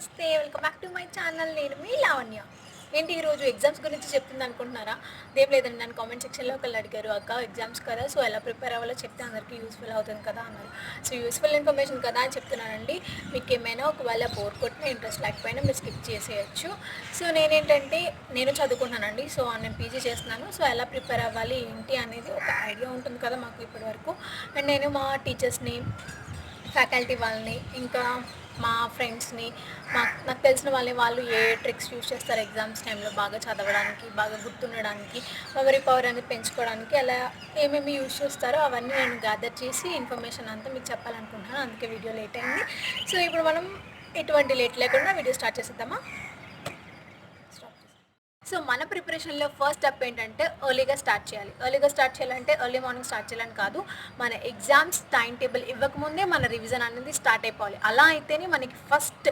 నమస్తే, welcome back to my channel. నేను మీ లావణ్య. ఏంటి ఈరోజు ఎగ్జామ్స్ గురించి చెప్తుంది అనుకుంటున్నారా? అదేం లేదండి, నన్ను కామెంట్ సెక్షన్లో ఒకళ్ళు అడిగారు, అక్క ఎగ్జామ్స్ కదా, సో ఎలా ప్రిపేర్ అవ్వాలో చెప్తే అందరికీ యూస్ఫుల్ అవుతుంది కదా అన్నారు. సో యూస్ఫుల్ ఇన్ఫర్మేషన్ కదా అని చెప్తున్నానండి. మీకు ఏమైనా ఒకవేళ బోర్ కొట్టిన ఇంట్రెస్ట్ లేకపోయినా మీరు స్కిప్ చేసేయచ్చు. సో నేను చదువుకున్నానండి. సో నేను పీజీ చేస్తున్నాను. సో ఎలా ప్రిపేర్ అవ్వాలి ఏంటి అనేది ఒక ఐడియా ఉంటుంది కదా మాకు ఇప్పటివరకు. అండ్ నేను మా టీచర్స్ని, ఫ్యాకల్టీ వాళ్ళని, ఇంకా మా ఫ్రెండ్స్ని, నాకు తెలిసిన వాళ్ళు ఏ ట్రిక్స్ యూస్ చేస్తారు ఎగ్జామ్స్ టైంలో బాగా చదవడానికి, బాగా గుర్తుండడానికి, మెమరీ పవర్ అనేది పెంచుకోవడానికి, అలా ఏమేమి యూస్ చేస్తారో అవన్నీ నేను గ్యాదర్ చేసి ఇన్ఫర్మేషన్ అంతా మీకు చెప్పాలనుకుంటున్నాను. అందుకే వీడియో లేట్ అయింది. సో ఇప్పుడు మనం ఎటువంటి లేట్ లేకుండా వీడియో స్టార్ట్ చేసేద్దామా? సో మన ప్రిపరేషన్లో ఫస్ట్ స్టెప్ ఏంటంటే ఎర్లీగా స్టార్ట్ చేయాలంటే ఎర్లీ మార్నింగ్ స్టార్ట్ చేయాలని కాదు, మన ఎగ్జామ్స్ టైం టేబుల్ ఇవ్వకముందే మన రివిజన్ అనేది స్టార్ట్ అయిపోవాలి. అలా అయితేనే మనకి ఫస్ట్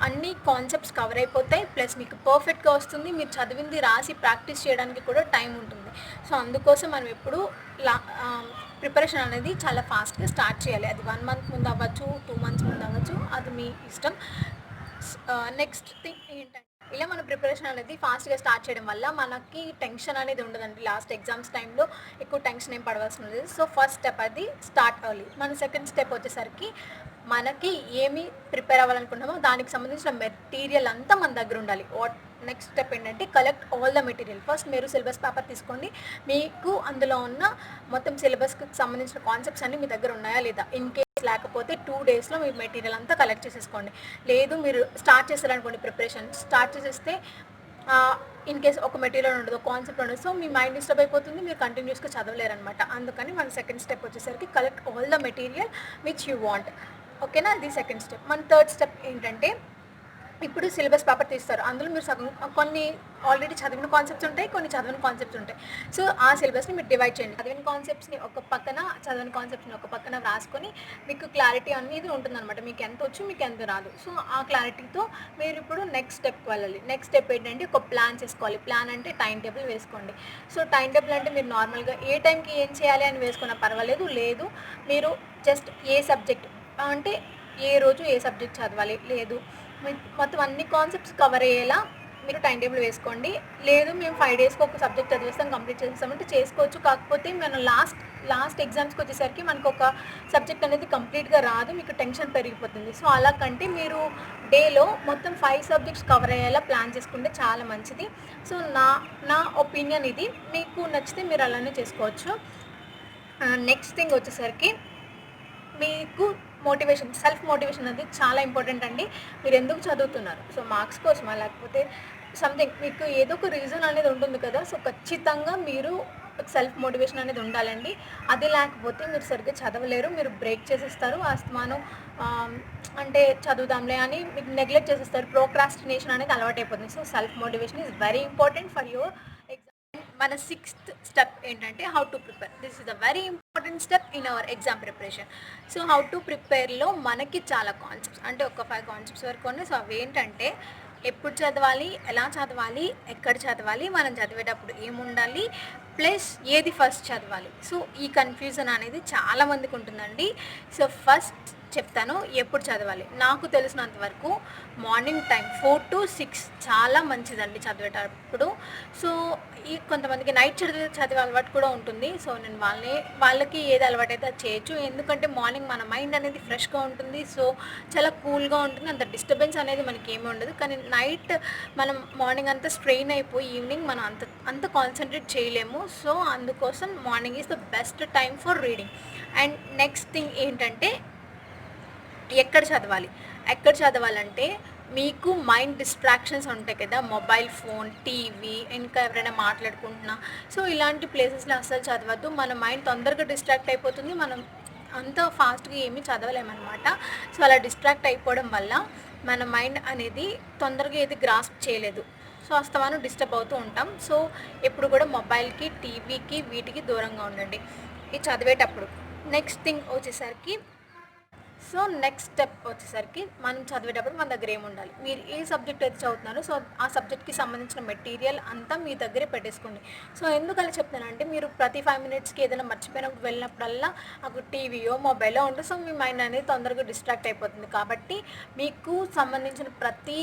అన్ని కాన్సెప్ట్స్ కవర్ అయిపోతాయి, ప్లస్ మీకు పర్ఫెక్ట్గా వస్తుంది. మీరు చదివింది రాసి ప్రాక్టీస్ చేయడానికి కూడా టైం ఉంటుంది. సో అందుకోసం మనం ఎప్పుడు ప్రిపరేషన్ అనేది చాలా ఫాస్ట్గా స్టార్ట్ చేయాలి. అది 1 మంత్ ముందు అవ్వచ్చు, 2 మంత్స్ ముందు అవ్వచ్చు, అది మీ ఇష్టం. నెక్స్ట్ థింగ్ ఏంటంటే, ఇలా మన ప్రిపరేషన్ అనేది ఫాస్ట్గా స్టార్ట్ చేయడం వల్ల మనకి టెన్షన్ అనేది ఉండదండి. లాస్ట్ ఎగ్జామ్స్ టైంలో ఎక్కువ టెన్షన్ ఏం పడవలసిన లేదు. సో ఫస్ట్ స్టెప్ అది స్టార్ట్ అవ్వాలి. మన సెకండ్ స్టెప్ వచ్చేసరికి మనకి ఏమి ప్రిపేర్ అవ్వాలనుకుంటున్నామో దానికి సంబంధించిన మెటీరియల్ అంతా మన దగ్గర ఉండాలి. నెక్స్ట్ స్టెప్ ఏంటంటే collect all the material. First మీరు సిలబస్ పేపర్ తీసుకోండి. మీకు అందులో ఉన్న మొత్తం సిలబస్కి సంబంధించిన కాన్సెప్ట్స్ అన్నీ మీ దగ్గర ఉన్నాయా లేదా. ఇన్ కేస్ లేకపోతే 2 డేస్లో మీ మెటీరియల్ అంతా కలెక్ట్ చేసేసుకోండి. లేదు మీరు స్టార్ట్ చేస్తారనుకోండి, ప్రిపరేషన్ స్టార్ట్ చేసేస్తే ఇన్ కేస్ ఒక మెటీరియల్ ఉండదు, కాన్సెప్ట్ ఉండదు, సో మీ మైండ్ డిస్టర్బ్ అయిపోతుంది, మీరు కంటిన్యూస్గా చదవలేరనమాట. అందుకని మన సెకండ్ స్టెప్ వచ్చేసరికి collect all the material which you want. ఓకేనా, అది సెకండ్ స్టెప్. మన థర్డ్ స్టెప్ ఏంటంటే, ఇప్పుడు సిలబస్ పేపర్ తీస్తారు. అందులో మీరు కొన్ని ఆల్రెడీ చదివిన కాన్సెప్ట్స్ ఉంటాయి, కొన్ని చదివిన కాన్సెప్ట్స్ ఉంటాయి. సో ఆ సిలబస్ని మీరు డివైడ్ చేయండి. చదివిన కాన్సెప్ట్స్ని ఒక పక్కన, చదివిన కాన్సెప్ట్స్ని ఒక పక్కన రాసుకొని మీకు క్లారిటీ అనేది ఉంటుందన్నమాట. మీకు ఎంత వచ్చు, మీకు ఎంత రాదు. సో ఆ క్లారిటీతో మీరు ఇప్పుడు నెక్స్ట్ స్టెప్కి వెళ్ళాలి. నెక్స్ట్ స్టెప్ ఏంటంటే ఒక ప్లాన్ చేసుకోవాలి. ప్లాన్ అంటే టైం టేబుల్ వేసుకోండి. సో టైం టేబుల్ అంటే మీరు నార్మల్గా ఏ టైంకి ఏం చేయాలి అని వేసుకున్నా పర్వాలేదు. లేదు మీరు జస్ట్ ఏ సబ్జెక్ట్ అంటే ఏ రోజు ఏ సబ్జెక్ట్ చదవాలి, లేదు మొత్తం అన్ని కాన్సెప్ట్స్ కవర్ అయ్యేలా మీరు టైం టేబుల్ వేసుకోండి. లేదు మేము 5 డేస్కి ఒక సబ్జెక్ట్ చదివేస్తాం, కంప్లీట్ చేసేస్తామంటే చేసుకోవచ్చు. కాకపోతే మనం లాస్ట్ ఎగ్జామ్స్కి వచ్చేసరికి మనకు ఒక సబ్జెక్ట్ అనేది కంప్లీట్గా రాదు, మీకు టెన్షన్ పెరిగిపోతుంది. సో అలా కంటే మీరు డేలో మొత్తం 5 సబ్జెక్ట్స్ కవర్ అయ్యేలా ప్లాన్ చేసుకుంటే చాలా మంచిది. సో నా ఒపీనియన్ ఇది. మీకు నచ్చితే మీరు అలానే చేసుకోవచ్చు. నెక్స్ట్ థింగ్ వచ్చేసరికి మీకు మోటివేషన్, సెల్ఫ్ మోటివేషన్ అనేది చాలా ఇంపార్టెంట్ అండి. మీరు ఎందుకు చదువుతున్నారు? సో మార్క్స్ కోసమా, లేకపోతే సంథింగ్ మీకు ఏదో ఒక రీజన్ అనేది ఉంటుంది కదా. సో ఖచ్చితంగా మీరు సెల్ఫ్ మోటివేషన్ అనేది ఉండాలండి. అది లేకపోతే మీరు సరిగ్గా చదవలేరు, మీరు బ్రేక్ చేసేస్తారు. ఆస్తమానం అంటే చదువుదాంలే అని మీకు నెగ్లెక్ట్ చేసేస్తారు. ప్రోక్రాస్టినేషన్ అనేది అలవాటైపోతుంది. So self motivation is very important for your exam. మన 6th స్టెప్ ఏంటంటే how to prepare. This is the very important step in our exam preparation. So how to ప్రిపేర్లో మనకి చాలా కాన్సెప్ట్స్, అంటే ఒక 5 కాన్సెప్ట్స్ వరకు ఉన్నాయి. సో అవి ఏంటంటే ఎప్పుడు చదవాలి, ఎలా చదవాలి, ఎక్కడ చదవాలి, మనం చదివేటప్పుడు ఏముండాలి, ప్లస్ ఏది ఫస్ట్ చదవాలి. సో ఈ కన్ఫ్యూజన్ అనేది చాలామందికి ఉంటుందండి. సో ఫస్ట్ చెప్తాను ఎప్పుడు చదవాలి. నాకు తెలిసినంత వరకు మార్నింగ్ టైం 4 to 6 చాలా మంచిదండి చదివేటప్పుడు. సో కొంతమందికి నైట్ చదివే అలవాటు కూడా ఉంటుంది. సో నేను వాళ్ళకి ఏది అలవాటు అయితే అది చేయొచ్చు. ఎందుకంటే మార్నింగ్ మన మైండ్ అనేది ఫ్రెష్గా ఉంటుంది, సో చాలా కూల్గా ఉంటుంది, అంత డిస్టర్బెన్స్ అనేది మనకి ఏమీ ఉండదు. కానీ నైట్ మనం మార్నింగ్ అంతా స్ట్రెయిన్ అయిపోయి ఈవినింగ్ మనం అంత కాన్సన్ట్రేట్ చేయలేము. సో అందుకోసం morning is the best time for reading. And next thing ఏంటంటే ఎక్కడ చదవాలంటే మీకు మైండ్ డిస్ట్రాక్షన్స్ ఉంటాయి కదా, మొబైల్ ఫోన్, టీవీ, ఇంకా ఎవరైనా మాట్లాడుకుంటున్నా, సో ఇలాంటి ప్లేసెస్లో అస్సలు చదవద్దు. మన మైండ్ తొందరగా డిస్ట్రాక్ట్ అయిపోతుంది, మనం అంత ఫాస్ట్గా ఏమీ చదవలేమన్నమాట. సో అలా డిస్ట్రాక్ట్ అయిపోవడం వల్ల మన మైండ్ అనేది తొందరగా ఏది గ్రాస్ప్ చేయలేదు. సో అస్తమానం డిస్టర్బ్ అవుతూ ఉంటాం. సో ఎప్పుడు కూడా మొబైల్కి, టీవీకి, వీటికి దూరంగా ఉండండి ఈ చదివేటప్పుడు. నెక్స్ట్ థింగ్ వచ్చేసరికి సో నెక్స్ట్ స్టెప్ వచ్చేసరికి మనం చదివేటప్పుడు మన దగ్గర ఏముండాలి, మీరు ఏ సబ్జెక్ట్ అయితే చదువుతున్నారో సో ఆ సబ్జెక్ట్కి సంబంధించిన మెటీరియల్ అంతా మీ దగ్గరే పెట్టేసుకోండి. సో ఎందుకలా చెప్తానంటే మీరు ప్రతి 5 మినిట్స్కి ఏదైనా మర్చిపోయినప్పుడు వెళ్ళినప్పుడల్లా అక్కడ టీవీయో మొబైల్లో ఉంటుంది. సో మీ మైండ్ అనేది తొందరగా డిస్ట్రాక్ట్ అయిపోతుంది. కాబట్టి మీకు సంబంధించిన ప్రతి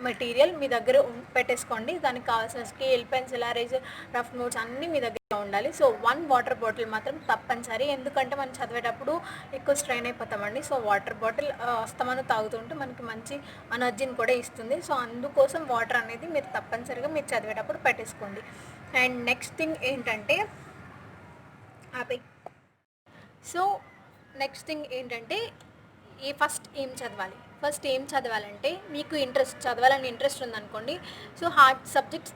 మెటీరియల్ మీ దగ్గర పెట్టేసుకోండి. దానికి కావాల్సిన scale, pencil, eraser, rough notes అన్నీ మీ దగ్గర ఉండాలి. సో 1 వాటర్ బాటిల్ మాత్రం తప్పనిసరి. ఎందుకంటే మనం చదివేటప్పుడు ఎక్కువ స్ట్రెయిన్ అయిపోతామండి. సో వాటర్ బాటిల్ అస్తమానం తాగుతుంటే మనకి మంచి ఎనర్జీని కూడా ఇస్తుంది. సో అందుకోసం వాటర్ అనేది మీరు తప్పనిసరిగా మీరు చదివేటప్పుడు పెట్టేసుకోండి. అండ్ నెక్స్ట్ థింగ్ ఏంటంటే ఆపై సో నెక్స్ట్ థింగ్ ఏంటంటే ఫస్ట్ ఏం చదవాలంటే మీకు చదవాలని ఇంట్రెస్ట్ ఉందనుకోండి. సో హార్డ్ సబ్జెక్ట్స్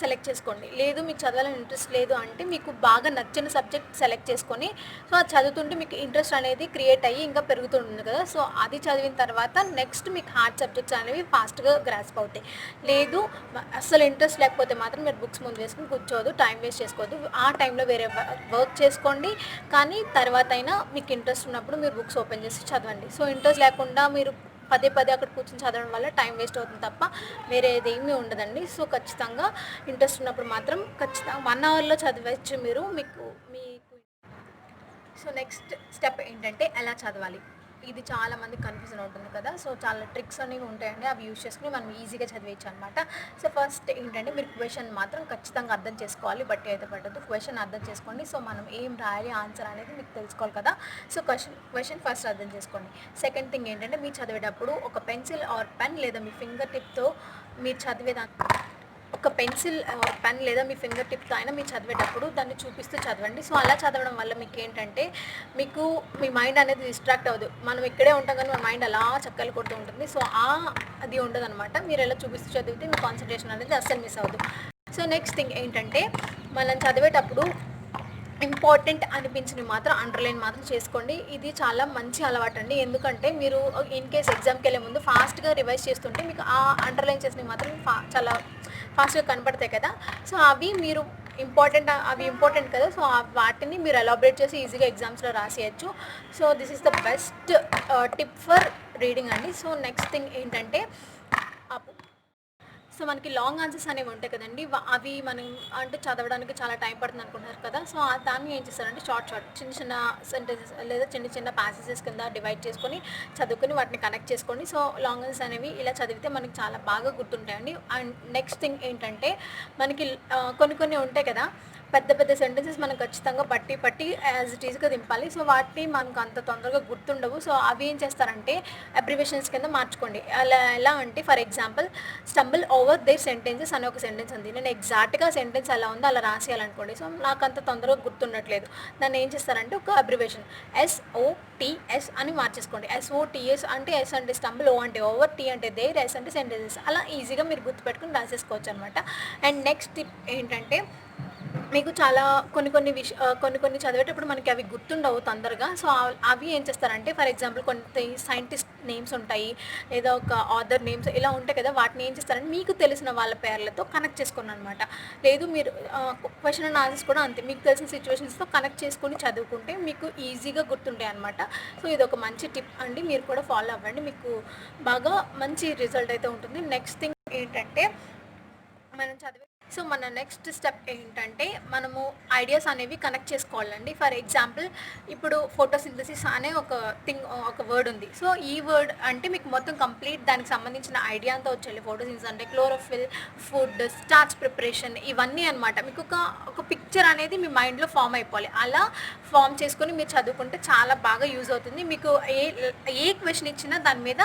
సెలెక్ట్ చేసుకోండి. లేదు మీకు చదవాలని ఇంట్రెస్ట్ లేదు అంటే మీకు బాగా నచ్చిన సబ్జెక్ట్ సెలెక్ట్ చేసుకొని సో అది చదువుతుంటే మీకు ఇంట్రెస్ట్ అనేది క్రియేట్ అయ్యి ఇంకా పెరుగుతుంది కదా. సో అది చదివిన తర్వాత నెక్స్ట్ మీకు హార్డ్ సబ్జెక్ట్స్ అనేవి ఫాస్ట్గా గ్రాస్ప్ అవుతాయి. లేదు అస్సలు ఇంట్రెస్ట్ లేకపోతే మాత్రం మీరు బుక్స్ ముందు వేసుకుని కూర్చోవద్దు, టైం వేస్ట్ చేసుకోవద్దు. ఆ టైంలో వేరే వర్క్ చేసుకోండి. కానీ తర్వాత అయినా మీకు ఇంట్రెస్ట్ ఉన్నప్పుడు మీరు బుక్స్ ఓపెన్ చేసి చదవండి. సో ఇంట్రెస్ట్ లేకుండా మీరు పదే అక్కడ కూర్చొని చదవడం వల్ల టైం వేస్ట్ అవుతుంది తప్ప వేరేది ఏమీ ఉండదండి. సో ఖచ్చితంగా ఇంట్రెస్ట్ ఉన్నప్పుడు మాత్రం ఖచ్చితంగా 1 అవర్లో చదవచ్చు మీరు. మీకు సో నెక్స్ట్ స్టెప్ ఏంటంటే ఎలా చదవాలి, ఇది చాలా మంది కన్ఫ్యూజన్ ఉంటుంది కదా. సో చాలా ట్రిక్స్ అనేవి ఉంటాయండి, అవి యూజ్ చేసుకుని మనం ఈజీగా చదివేయచ్చు అనమాట. సో ఫస్ట్ ఏంటంటే మీరు క్వశ్చన్ మాత్రం ఖచ్చితంగా అర్థం చేసుకోవాలి, బట్టి అయితే పట్టదు. క్వశ్చన్ అర్థం చేసుకోండి. సో మనం ఏం రాయాలి ఆన్సర్ అనేది మీకు తెలుసుకోవాలి కదా. సో క్వశ్చన్ ఫస్ట్ అర్థం చేసుకోండి. సెకండ్ థింగ్ ఏంటంటే మీరు చదివేటప్పుడు ఒక పెన్సిల్ ఆర్ పెన్ లేదా మీ ఫింగర్ టిప్తో మీరు ఒక పెన్సిల్ పెన్ లేదా మీ ఫింగర్ టిప్తో అయినా మీరు చదివేటప్పుడు దాన్ని చూపిస్తూ చదవండి. సో అలా చదవడం వల్ల మీకు ఏంటంటే మీ మైండ్ అనేది డిస్ట్రాక్ట్ అవ్వదు. మనం ఇక్కడే ఉంటాం కానీ మన మైండ్ అలా చక్కలు కొడుతూ ఉంటుంది. సో అది ఉండదు అనమాట. మీరు ఎలా చూపిస్తూ చదివితే మీ కాన్సన్ట్రేషన్ అనేది అస్సలు మిస్ అవ్వదు. సో నెక్స్ట్ థింగ్ ఏంటంటే మనం చదివేటప్పుడు ఇంపార్టెంట్ అనిపించినవి మాత్రం అండర్లైన్ మాత్రం చేసుకోండి. ఇది చాలా మంచి అలవాటు అండి. ఎందుకంటే మీరు ఇన్ కేస్ ఎగ్జామ్కి వెళ్ళే ముందు ఫాస్ట్గా రివైజ్ చేస్తుంటే మీకు ఆ అండర్లైన్ చేసినవి మాత్రం చాలా ఫాస్ట్గా కనపడతాయి కదా. సో అవి ఇంపార్టెంట్ కదా. సో వాటిని మీరు ఎలాబరేట్ చేసి ఈజీగా ఎగ్జామ్స్లో రాసేయచ్చు. So this is the best tip for reading అండి. సో నెక్స్ట్ థింగ్ ఏంటంటే సో మనకి లాంగ్ ఆన్సర్స్ అనేవి ఉంటాయి కదండి, అవి మనం అంటే చదవడానికి చాలా టైం పడుతుంది అనుకుంటున్నారు కదా. సో దాన్ని ఏం చేస్తారంటే షార్ట్ చిన్న సెంటెన్సెస్ లేదా చిన్న ప్యాసేజెస్ కింద డివైడ్ చేసుకొని చదువుకొని వాటిని కనెక్ట్ చేసుకోండి. సో లాంగ్ ఆన్సర్స్ అనేవి ఇలా చదివితే మనకి చాలా బాగా గుర్తుంటాయండి. అండ్ నెక్స్ట్ థింగ్ ఏంటంటే మనకి కొన్ని ఉంటాయి కదా, పెద్ద సెంటెన్సెస్ మనం ఖచ్చితంగా పట్టి యాజ్ ఇట్ ఈస్గా దింపాలి. సో వాటిని మనకు అంత తొందరగా గుర్తుండవు. సో అవి ఏం చేస్తారంటే అబ్రివేషన్స్ కింద మార్చుకోండి. ఎలా అంటే for example stumble over their sentences అనే ఒక సెంటెన్స్ ఉంది. నేను ఎగ్జాక్ట్గా సెంటెన్స్ ఎలా ఉందో అలా రాసేయాలనుకోండి. సో నాకు అంత తొందరగా గుర్తుండట్లేదు. దాన్ని ఏం చేస్తారంటే ఒక అబ్రివేషన్ SOTS అని మార్చేసుకోండి. SOTS అంటే S అంటే స్టంబుల్, O అంటే ఓవర్, T అంటే దేర్, S అంటే సెంటెన్సెస్. అలా ఈజీగా మీరు గుర్తుపెట్టుకుని రాసేసుకోవచ్చు అనమాట. అండ్ నెక్స్ట్ టిప్ ఏంటంటే మీకు చాలా కొన్ని చదివేటప్పుడు మనకి అవి గుర్తుండవు తొందరగా. సో అవి ఏం చేస్తారంటే ఫర్ ఎగ్జాంపుల్ కొన్ని సైంటిస్ట్ నేమ్స్ ఉంటాయి లేదా ఒక ఆథర్ నేమ్స్ ఇలా ఉంటాయి కదా, వాటిని ఏం చేస్తారంటే మీకు తెలిసిన వాళ్ళ పేర్లతో కనెక్ట్ చేసుకుని అనమాట. లేదు మీరు క్వశ్చన్ అండ్ ఆన్సర్స్ కూడా అంతే, మీకు తెలిసిన సిచ్యువేషన్స్తో కనెక్ట్ చేసుకొని చదువుకుంటే మీకు ఈజీగా గుర్తుంటాయి అనమాట. సో ఇది ఒక మంచి టిప్ అండి, మీరు కూడా ఫాలో అవ్వండి, మీకు బాగా మంచి రిజల్ట్ అయితే ఉంటుంది. నెక్స్ట్ థింగ్ ఏంటంటే మన నెక్స్ట్ స్టెప్ ఏంటంటే మనము ఐడియాస్ అనేవి కనెక్ట్ చేసుకోవాలండి. ఫర్ ఎగ్జాంపుల్ ఇప్పుడు ఫోటోసింథసిస్ అనే ఒక వర్డ్ ఉంది. సో ఈ వర్డ్ అంటే మీకు మొత్తం కంప్లీట్ దానికి సంబంధించిన ఐడియా అంతా వచ్చేయాలి. ఫోటోసింథసిస్ అంటే క్లోరోఫిల్, ఫుడ్, స్టార్చ్ ప్రిపరేషన్ ఇవన్నీ అనమాట. మీకు ఒక పిక్చర్ అనేది మీ మైండ్లో ఫామ్ అయిపోవాలి. అలా ఫామ్ చేసుకొని మీరు చదువుకుంటే చాలా బాగా యూజ్ అవుతుంది. మీకు ఏ క్వశ్చన్ ఇచ్చినా దాని మీద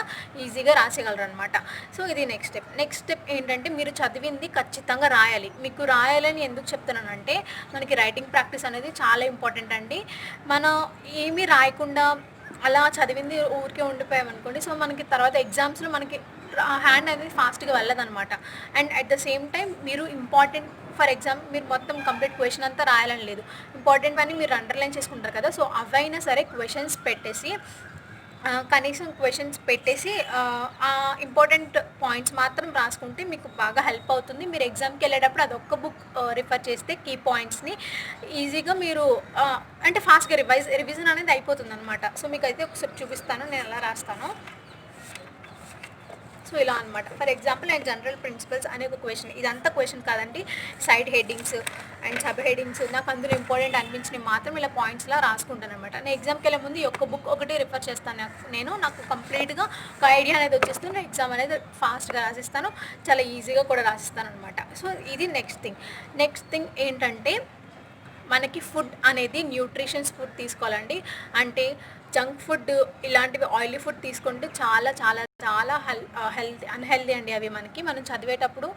ఈజీగా రాసేయగలరు అనమాట. సో ఇది నెక్స్ట్ స్టెప్ ఏంటంటే మీరు చదివింది ఖచ్చితంగా రాయాలి. మీకు రాయాలని ఎందుకు చెప్తున్నానంటే మనకి రైటింగ్ ప్రాక్టీస్ అనేది చాలా ఇంపార్టెంట్ అండి. మనం ఏమీ రాయకుండా అలా చదివింది ఊరికే ఉండిపోయామనుకోండి, సో మనకి తర్వాత ఎగ్జామ్స్లో మనకి హ్యాండ్ అనేది ఫాస్ట్గా వెళ్ళదనమాట. And at the same time మీరు ఇంపార్టెంట్ ఫర్ ఎగ్జాంపుల్ మీరు మొత్తం కంప్లీట్ క్వశ్చన్ అంతా రాయాలని లేదు, ఇంపార్టెంట్ అని మీరు అండర్లైన్ చేసుకుంటారు కదా. సో అవైనా సరే క్వశ్చన్స్ పెట్టేసి కనీసం క్వెషన్స్ పెట్టేసి ఆ ఇంపార్టెంట్ పాయింట్స్ మాత్రం రాసుకుంటే మీకు బాగా హెల్ప్ అవుతుంది. మీరు ఎగ్జామ్‌కెళ్ళేటప్పుడు అదొక్క బుక్ రిఫర్ చేస్తే కీ పాయింట్స్‌ని ఈజీగా మీరు అంటే ఫాస్ట్‌గా రివిజన్ అనేది అయిపోతుందనమాట. సో, మీకైతే ఒకసారి చూపిస్తాను నేను ఎలా రాస్తానో. సో, ఇలా అనమాట. ఫర్ ఎగ్జాంపుల్ నేను జనరల్ ప్రిన్సిపల్స్ అనే ఒక క్వెషన్, ఇదంతా క్వెషన్ కాదండి. Side headings and sub headings నాకు అందులో ఇంపార్టెంట్ అనిపించినవి మాత్రం ఇలా పాయింట్స్‌లా రాసుకుంటాననమాట. నేను ఎగ్జామ్‌కెళ్ళే ముందు ఈ ఒక్క బుక్ ఒకటి రిఫర్ చేస్తాను నాకు కంప్లీట్‌గా ఒక ఐడియా అనేది వచ్చేస్తుంది. ఎగ్జామ్ అనేది ఫాస్ట్‌గా రాసిస్తాను. చాలా ఈజీగా కూడా రాసిస్తాననమాట. సో, ఇది నెక్స్ట్ థింగ్ ఏంటంటే మనకి ఫుడ్ అనేది న్యూట్రిషన్స్ ఫుడ్ తీసుకోవాలండి. అంటే జంక్ ఫుడ్ ఇలాంటివి ఆయిలీ ఫుడ్ తీసుకుంటే చాలా చాలా చాలా అన్‌హెల్తీ అండి అవి మనకి. మనం చదివేటప్పుడు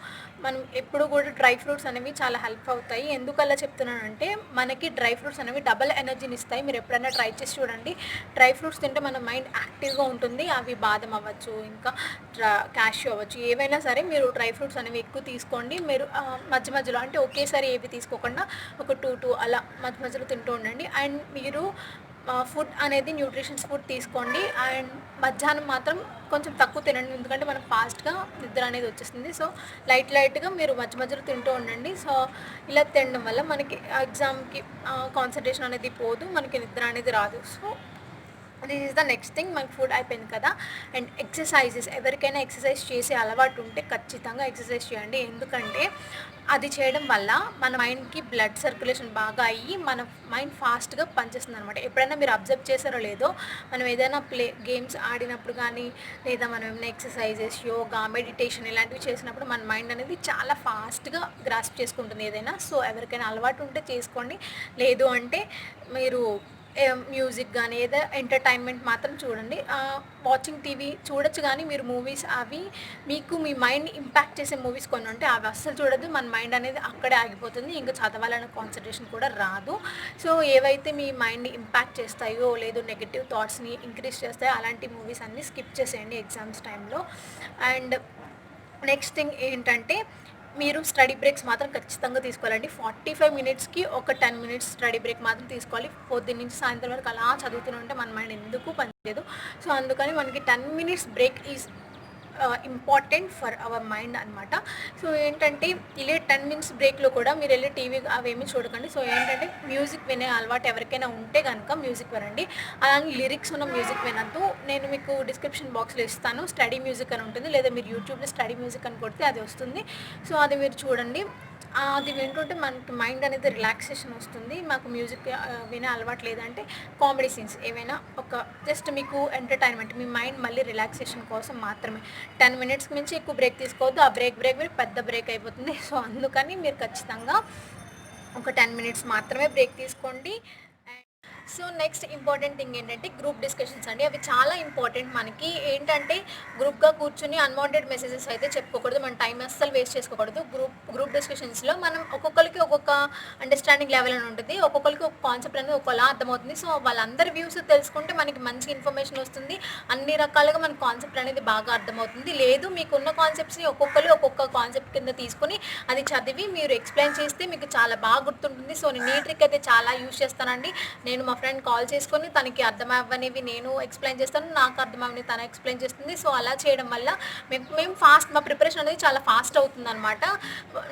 మనం ఎప్పుడు కూడా డ్రై ఫ్రూట్స్ అనేవి చాలా హెల్ప్ అవుతాయి. ఎందుకలా చెప్తున్నానంటే మనకి డ్రై ఫ్రూట్స్ అనేవి డబుల్ ఎనర్జీని ఇస్తాయి. మీరు ఎప్పుడైనా ట్రై చేసి చూడండి. డ్రై ఫ్రూట్స్ తింటే మన మైండ్ యాక్టివ్‌గా ఉంటుంది. అవి బాదం అవ్వచ్చు, ఇంకా క్యాష్యూ అవ్వచ్చు, ఏవైనా సరే మీరు డ్రై ఫ్రూట్స్ అనేవి ఎక్కువ తీసుకోండి. మీరు మధ్య మధ్యలో అంటే ఒకేసారి ఏవి తీసుకోకుండా ఒక 2 అలా మధ్య మధ్యలో తింటూ ఉండండి. అండ్ మీరు ఫుడ్ అనేది న్యూట్రిషన్స్ ఫుడ్ తీసుకోండి. అండ్ మధ్యాహ్నం మాత్రం కొంచెం తక్కువ తినండి. ఎందుకంటే మనకు ఫాస్ట్‌గా నిద్ర అనేది వచ్చేస్తుంది. సో, లైట్‌గా మీరు మధ్య మధ్యలో తింటూ ఉండండి. సో, ఇలా తినడం వల్ల మనకి ఎగ్జామ్‌కి కాన్సంట్రేషన్ అనేది పోదు. మనకి నిద్ర అనేది రాదు. So, this is the next thing. మనకి ఫుడ్ అయిపోయింది కదా. అండ్ ఎక్సర్సైజెస్, ఎవరికైనా ఎక్సర్సైజ్ చేసే అలవాటు ఉంటే ఖచ్చితంగా ఎక్సర్సైజ్ చేయండి. ఎందుకంటే అది చేయడం వల్ల మన మైండ్‌కి బ్లడ్ సర్క్యులేషన్ బాగా అయ్యి మన మైండ్ ఫాస్ట్‌గా పనిచేస్తుందనమాట. ఎప్పుడైనా మీరు అబ్జర్వ్ చేశారో లేదో, మనం ఏదైనా గేమ్స్ ఆడినప్పుడు కానీ, లేదా మనం ఏమైనా ఎక్సర్సైజెస్, యోగా, మెడిటేషన్ ఇలాంటివి చేసినప్పుడు మన మైండ్ అనేది చాలా ఫాస్ట్‌గా గ్రాస్ప్ చేసుకుంటుంది ఏదైనా. సో, ఎవరికైనా అలవాటు ఉంటే చేసుకోండి. లేదు అంటే మీరు మ్యూజిక్ గానీ, ఏదో ఎంటర్‌టైన్‌మెంట్ మాత్రం చూడండి. వాచింగ్ టీవీ చూడొచ్చు గానీ, మీరు మూవీస్ అవి మీకు మీ మైండ్‌ని ఇంపాక్ట్ చేసే మూవీస్ కొన్ని ఉంటాయి. అవి అస్సలు చూడొద్దు. మన మైండ్ అనేది అక్కడే ఆగిపోతుంది. ఇంక చదవాలన్న కాన్సంట్రేషన్ కూడా రాదు. సో, ఏవైతే మీ మైండ్‌ని ఇంపాక్ట్ చేస్తాయో, లేదు నెగెటివ్ థాట్స్‌ని ఇంక్రీజ్ చేస్తాయో అలాంటి మూవీస్ అన్నీ స్కిప్ చేసేయండి ఎగ్జామ్స్ టైంలో. అండ్ నెక్స్ట్ థింగ్ ఏంటంటే మీరు స్టడీ బ్రేక్స్ మాత్రం ఖచ్చితంగా తీసుకోవాలండి. 45 మినిట్స్‌కి ఒక 10 మినిట్స్ స్టడీ బ్రేక్ మాత్రం తీసుకోవాలి. పొద్దున్న నుంచి సాయంత్రం వరకు అలా చదువుతూనే ఉంటే మన మైండ్ ఎందుకు పనిచేయదు. సో, అందుకని మనకి 10 minutes break is important for our mind అనమాట. సో, ఏంటంటే ఇలా 10 మినిట్స్ బ్రేక్‌లో కూడా మీరు వెళ్ళి టీవీ అవేమీ చూడకండి. సో, ఏంటంటే మ్యూజిక్ వినే అలవాటు ఎవరికైనా ఉంటే గనుక మ్యూజిక్ వినండి. అలానే లిరిక్స్ ఉన్న మ్యూజిక్ వినొద్దు. నేను మీకు డిస్క్రిప్షన్ బాక్స్‌లో ఇస్తాను. స్టడీ మ్యూజిక్ అని ఉంటుంది. లేదా మీరు యూట్యూబ్‌లో స్టడీ మ్యూజిక్ అని కొడితే అది వస్తుంది. సో, అది మీరు చూడండి. అది వింటుంటే మనకి మైండ్ అనేది రిలాక్సేషన్ వస్తుంది. మాకు మ్యూజిక్ వినే అలవాటు లేదంటే కామెడీ సీన్స్ ఏవైనా ఒక జస్ట్ మీకు ఎంటర్‌టైన్‌మెంట్, మీ మైండ్ మళ్ళీ రిలాక్సేషన్ కోసం మాత్రమే. 10 మినిట్స్‌కి మించి ఎక్కువ బ్రేక్ తీసుకోవద్దు. ఆ బ్రేక్ మీరు పెద్ద బ్రేక్ అయిపోతుంది. సో, అందుకని మీరు ఖచ్చితంగా ఒక 10 మినిట్స్ మాత్రమే బ్రేక్ తీసుకోండి. సో, నెక్స్ట్ ఇంపార్టెంట్ థింగ్ ఏంటంటే గ్రూప్ డిస్కషన్స్ అండి. అవి చాలా ఇంపార్టెంట్ మనకి. ఏంటంటే గ్రూప్‌గా కూర్చొని అన్‌వాంటెడ్ మెసేజెస్ అయితే చెప్పుకోకూడదు. మన టైం అస్సలు వేస్ట్ చేసుకోకూడదు. గ్రూప్ డిస్కషన్స్‌లో మనం ఒక్కొక్కరికి ఒక్కొక్క అండర్‌స్టాండింగ్ లెవెల్ అని ఉంటుంది. ఒక్కొక్కరికి ఒక కాన్సెప్ట్ అనేది ఒకలా అర్థమవుతుంది. సో, వాళ్ళందరి వ్యూస్ తెలుసుకుంటే మనకి మంచి ఇన్ఫర్మేషన్ వస్తుంది. అన్ని రకాలుగా మన కాన్సెప్ట్ అనేది బాగా అర్థమవుతుంది. లేదు మీకున్న కాన్సెప్ట్స్‌ని ఒక్కొక్కరు ఒక్కొక్క కాన్సెప్ట్ కింద తీసుకొని అది చదివి మీరు ఎక్స్‌ప్లెయిన్ చేస్తే మీకు చాలా బాగా గుర్తుంటుంది. సో, నేను ఈ ట్రిక్ అయితే చాలా యూజ్ చేస్తానండి. నేను మా ఫ్రెండ్ కాల్ చేసుకొని తనకి అర్థమవ్వనివి నేను ఎక్స్‌ప్లెయిన్ చేస్తాను. నాకు అర్థమవ్వనివి తను ఎక్స్‌ప్లెయిన్ చేస్తుంది. సో, అలా చేయడం వల్ల మేము మా ప్రిపరేషన్ అనేది చాలా ఫాస్ట్ అవుతుందనమాట.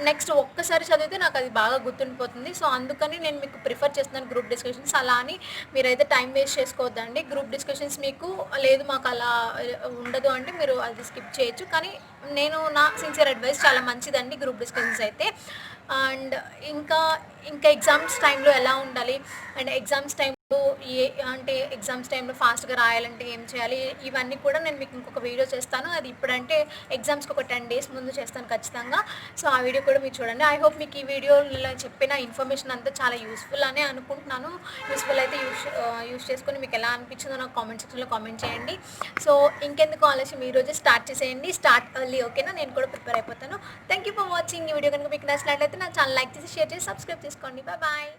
నెక్స్ట్ ఒక్కసారి చదివితే నాకు అది బాగా గుర్తుండిపోతుంది. సో, అందుకని నేను మీకు ప్రిఫర్ చేస్తున్నాను గ్రూప్ డిస్కషన్స్. అలా అని మీరైతే టైం వేస్ట్ చేసుకోవద్దండి. గ్రూప్ డిస్కషన్స్ మీకు లేదు మాకు అలా ఉండదు అంటే మీరు అది స్కిప్ చేయొచ్చు. కానీ నా సిన్సియర్ అడ్వైస్ చాలా మంచిదండి గ్రూప్ డిస్కషన్స్ అయితే. అండ్ ఇంకా ఎగ్జామ్స్ టైంలో ఎలా ఉండాలి అండ్ ఎగ్జామ్స్ టైంలో అంటే ఎగ్జామ్స్ టైంలో ఫాస్ట్‌గా రాయాలంటే ఏం చేయాలి? ఇవన్నీ కూడా నేను మీకు ఇంకొక వీడియో చేస్తాను. అది ఇప్పుడంటే ఎగ్జామ్స్‌కి ఒక 10 డేస్ ముందు చేస్తాను ఖచ్చితంగా. సో, ఆ వీడియో కూడా మీరు చూడండి. ఐ హోప్ మీకు ఈ వీడియోలో చెప్పిన ఇన్ఫర్మేషన్ అంతా చాలా యూస్‌ఫుల్ అనే అనుకుంటున్నాను. యూస్‌ఫుల్ అయితే యూజ్ చేసుకొని మీకు ఎలా అనిపించిందో నాకు కామెంట్ సెక్షన్‌లో కామెంట్ చేయండి. సో, ఇంకెందుకు ఆలస్యం ఈరోజే స్టార్ట్ చేసేయండి. స్టార్ట్ ఎర్లీ ఓకేనా? నేను కూడా ప్రిపేర్ అయిపోతాను. Thank you for watching. ఈ వీడియో కనుక మీకు నచ్చినట్లయితే నా ఛానల్ లైక్ చేసి, షేర్ చేసి, సబ్స్క్రైబ్ చేసుకోండి. బాయ్.